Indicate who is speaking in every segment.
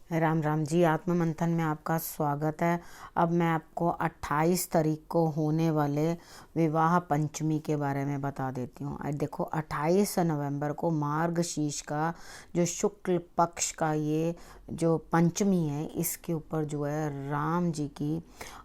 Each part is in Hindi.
Speaker 1: राम राम जी। आत्म मंथन में आपका स्वागत है। अब मैं आपको 28 तारीख को होने वाले विवाह पंचमी के बारे में बता देती हूँ। देखो, 28 नवंबर को मार्गशीर्ष का जो शुक्ल पक्ष का ये जो पंचमी है, इसके ऊपर जो है राम जी की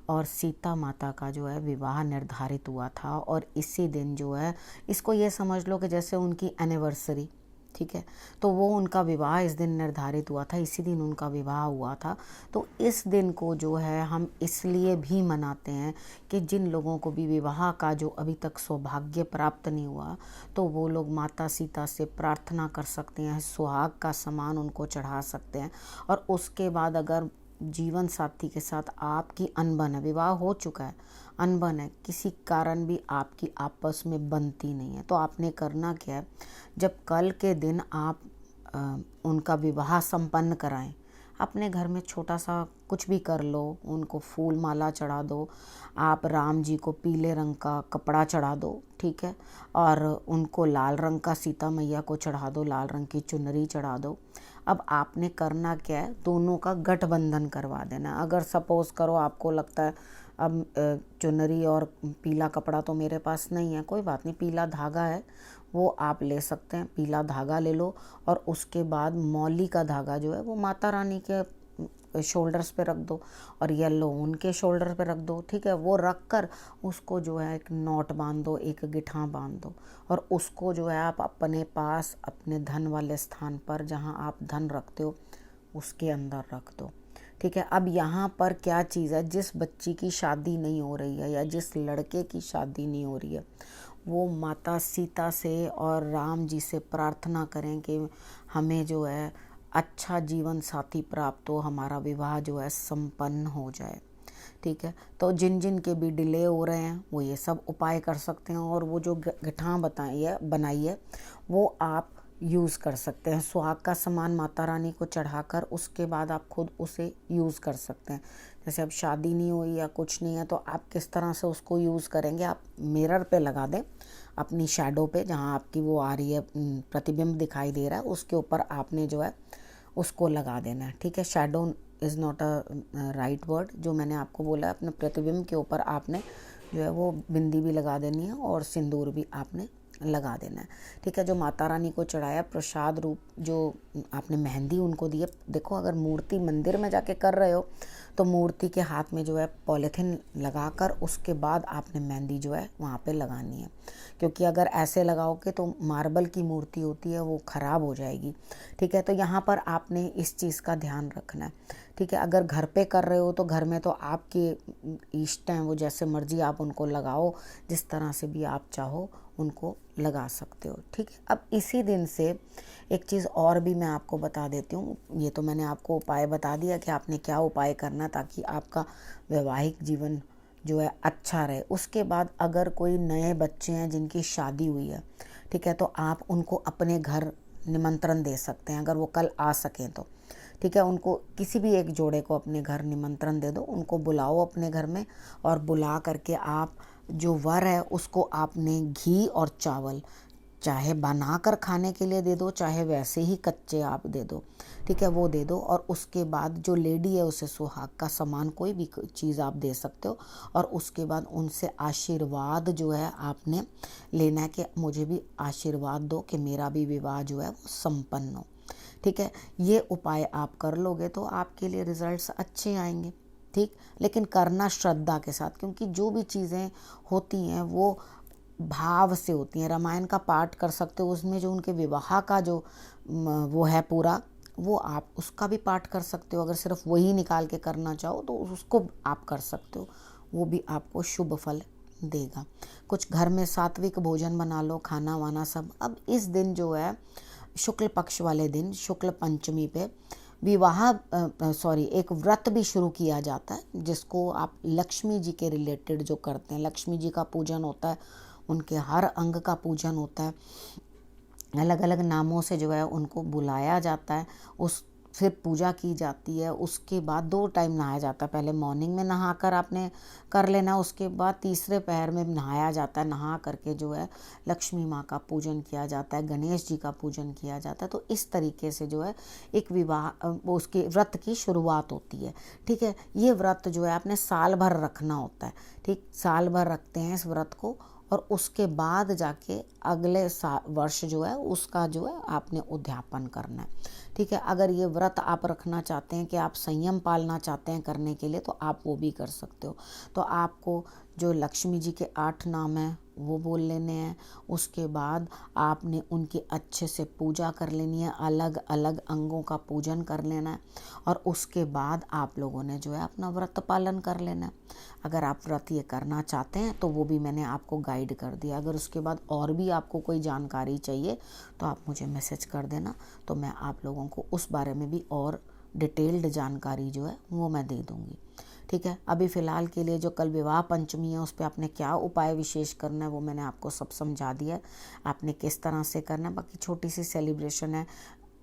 Speaker 1: और सीता माता का जो है विवाह निर्धारित हुआ था। और इसी दिन जो है, इसको ये समझ लो कि जैसे उनकी एनिवर्सरी, ठीक है। तो वो उनका विवाह इस दिन निर्धारित हुआ था, इसी दिन उनका विवाह हुआ था। तो इस दिन को जो है हम इसलिए भी मनाते हैं कि जिन लोगों को भी विवाह का जो अभी तक सौभाग्य प्राप्त नहीं हुआ, तो वो लोग माता सीता से प्रार्थना कर सकते हैं, सुहाग का सामान उनको चढ़ा सकते हैं। और उसके बाद अगर जीवन साथी के साथ आपकी अनबन है, विवाह हो चुका है, अनबन है, किसी कारण भी आपकी आपस में बनती नहीं है, तो आपने करना क्या है, जब कल के दिन आप उनका विवाह संपन्न कराएं, अपने घर में छोटा सा कुछ भी कर लो, उनको फूल माला चढ़ा दो, आप राम जी को पीले रंग का कपड़ा चढ़ा दो, ठीक है। और उनको लाल रंग का, सीता मैया को चढ़ा दो, लाल रंग की चुनरी चढ़ा दो। अब आपने करना क्या है, दोनों का गठबंधन करवा देना। अगर सपोज़ करो आपको लगता है अब चुनरी और पीला कपड़ा तो मेरे पास नहीं है, कोई बात नहीं, पीला धागा है, वो आप ले सकते हैं, पीला धागा ले लो। और उसके बाद मौली का धागा जो है वो माता रानी के शोल्डर्स पे रख दो, और येलो उनके शोल्डर पे रख दो, ठीक है। वो रख कर उसको जो है एक नॉट बांध दो, एक गिठा बांध दो, और उसको जो है आप अपने पास, अपने धन वाले स्थान पर जहाँ आप धन रखते हो उसके अंदर रख दो, ठीक है। अब यहाँ पर क्या चीज़ है, जिस बच्ची की शादी नहीं हो रही है या जिस लड़के की शादी नहीं हो रही है, वो माता सीता से और राम जी से प्रार्थना करें कि हमें जो है अच्छा जीवन साथी प्राप्त हो, हमारा विवाह जो है संपन्न हो जाए, ठीक है। तो जिन जिन के भी डिले हो रहे हैं वो ये सब उपाय कर सकते हैं, और वो जो गठां बनाई है वो आप यूज़ कर सकते हैं। सुहाग का सामान माता रानी को चढ़ाकर उसके बाद आप खुद उसे यूज़ कर सकते हैं। जैसे अब शादी नहीं हुई या कुछ नहीं है, तो आप किस तरह से उसको यूज़ करेंगे, आप मिरर पे लगा दें, अपनी शैडो पे, जहाँ आपकी वो आ रही है, प्रतिबिंब दिखाई दे रहा है, उसके ऊपर आपने जो है उसको लगा देना है, ठीक है। Shadow is not a right word, जो मैंने आपको बोला है, अपने प्रतिबिंब के ऊपर आपने जो है वो बिंदी भी लगा देनी है और सिंदूर भी आपने लगा देना है, ठीक है। जो माता रानी को चढ़ाया प्रसाद रूप, जो आपने मेहंदी उनको दी है, देखो अगर मूर्ति मंदिर में जाके कर रहे हो तो मूर्ति के हाथ में जो है पॉलीथिन लगाकर उसके बाद आपने मेहंदी जो है वहाँ पे लगानी है, क्योंकि अगर ऐसे लगाओगे तो मार्बल की मूर्ति होती है वो ख़राब हो जाएगी, ठीक है। तो यहाँ पर आपने इस चीज़ का ध्यान रखना है, ठीक है। अगर घर पे कर रहे हो तो घर में तो आपके इष्ट हैं, वो जैसे मर्जी आप उनको लगाओ, जिस तरह से भी आप चाहो उनको लगा सकते हो, ठीक है। अब इसी दिन से एक चीज़ और भी मैं आपको बता देती हूँ। ये तो मैंने आपको उपाय बता दिया कि आपने क्या उपाय करना ताकि आपका वैवाहिक जीवन जो है अच्छा रहे। उसके बाद अगर कोई नए बच्चे हैं जिनकी शादी हुई है, ठीक है, तो आप उनको अपने घर निमंत्रण दे सकते हैं, अगर वो कल आ सकें तो, ठीक है। उनको किसी भी एक जोड़े को अपने घर निमंत्रण दे दो, उनको बुलाओ अपने घर में, और बुला करके आप जो वर है उसको आपने घी और चावल चाहे बनाकर खाने के लिए दे दो, चाहे वैसे ही कच्चे आप दे दो, ठीक है, वो दे दो। और उसके बाद जो लेडी है उसे सुहाग का सामान कोई भी चीज़ आप दे सकते हो, और उसके बाद उनसे आशीर्वाद जो है आपने लेना है कि मुझे भी आशीर्वाद दो कि मेरा भी विवाह जो है वो संपन्न हो, ठीक है। ये उपाय आप कर लोगे तो आपके लिए रिजल्ट्स अच्छे आएंगे, ठीक। लेकिन करना श्रद्धा के साथ, क्योंकि जो भी चीज़ें होती हैं वो भाव से होती हैं। रामायण का पाठ कर सकते हो, उसमें जो उनके विवाह का जो वो है पूरा, वो आप उसका भी पाठ कर सकते हो। अगर सिर्फ वही निकाल के करना चाहो तो उसको आप कर सकते हो, वो भी आपको शुभ फल देगा। कुछ घर में सात्विक भोजन बना लो, खाना वाना सब। अब इस दिन जो है शुक्ल पक्ष वाले दिन, शुक्ल पंचमी पे विवाह एक व्रत भी शुरू किया जाता है, जिसको आप लक्ष्मी जी के रिलेटेड जो करते हैं, लक्ष्मी जी का पूजन होता है, उनके हर अंग का पूजन होता है, अलग अलग नामों से जो है उनको बुलाया जाता है। उस फिर पूजा की जाती है। उसके बाद 2 टाइम नहाया जाता है, पहले मॉर्निंग में नहाकर आपने कर लेना, उसके बाद तीसरे पहर में नहाया जाता है। नहा करके जो है लक्ष्मी माँ का पूजन किया जाता है, गणेश जी का पूजन किया जाता है। तो इस तरीके से जो है एक विवाह उसके व्रत की शुरुआत होती है। ठीक है, ये व्रत जो है आपने साल भर रखना होता है। ठीक, साल भर रखते हैं इस व्रत को, और उसके बाद जाके अगले वर्ष जो है उसका जो है आपने उद्यापन करना है। ठीक है, अगर ये व्रत आप रखना चाहते हैं कि आप संयम पालना चाहते हैं करने के लिए, तो आप वो भी कर सकते हो। तो आपको जो लक्ष्मी जी के 8 नाम हैं वो बोल लेने हैं। उसके बाद आपने उनकी अच्छे से पूजा कर लेनी है, अलग अलग अंगों का पूजन कर लेना है, और उसके बाद आप लोगों ने जो है अपना व्रत पालन कर लेना है। अगर आप व्रत ये करना चाहते हैं तो वो भी मैंने आपको गाइड कर दिया। अगर उसके बाद और भी आपको कोई जानकारी चाहिए तो आप मुझे मैसेज कर देना, तो मैं आप लोगों को उस बारे में भी और डिटेल्ड जानकारी जो है वो मैं दे दूँगी। ठीक है, अभी फ़िलहाल के लिए जो कल विवाह पंचमी है उस पर आपने क्या उपाय विशेष करना है वो मैंने आपको सब समझा दिया है, आपने किस तरह से करना है। बाकी छोटी सी सेलिब्रेशन है,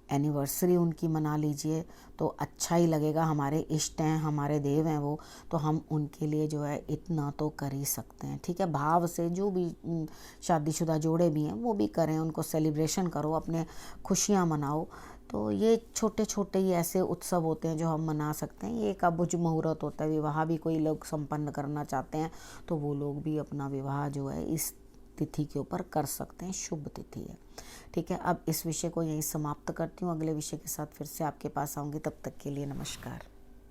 Speaker 1: एनिवर्सरी उनकी मना लीजिए तो अच्छा ही लगेगा। हमारे इष्ट हैं, हमारे देव हैं वो, तो हम उनके लिए जो है इतना तो कर ही सकते हैं। ठीक है, भाव से जो भी शादीशुदा जोड़े भी हैं वो भी करें, उनको सेलिब्रेशन करो, अपने खुशियाँ मनाओ। तो ये छोटे छोटे ही ऐसे उत्सव होते हैं जो हम मना सकते हैं। ये एक अबुझ मुहूर्त होता है, विवाह भी कोई लोग संपन्न करना चाहते हैं तो वो लोग भी अपना विवाह जो है इस तिथि के ऊपर कर सकते हैं, शुभ तिथि है। ठीक है, अब इस विषय को यहीं समाप्त करती हूँ, अगले विषय के साथ फिर से आपके पास आऊँगी। तब तक के लिए नमस्कार।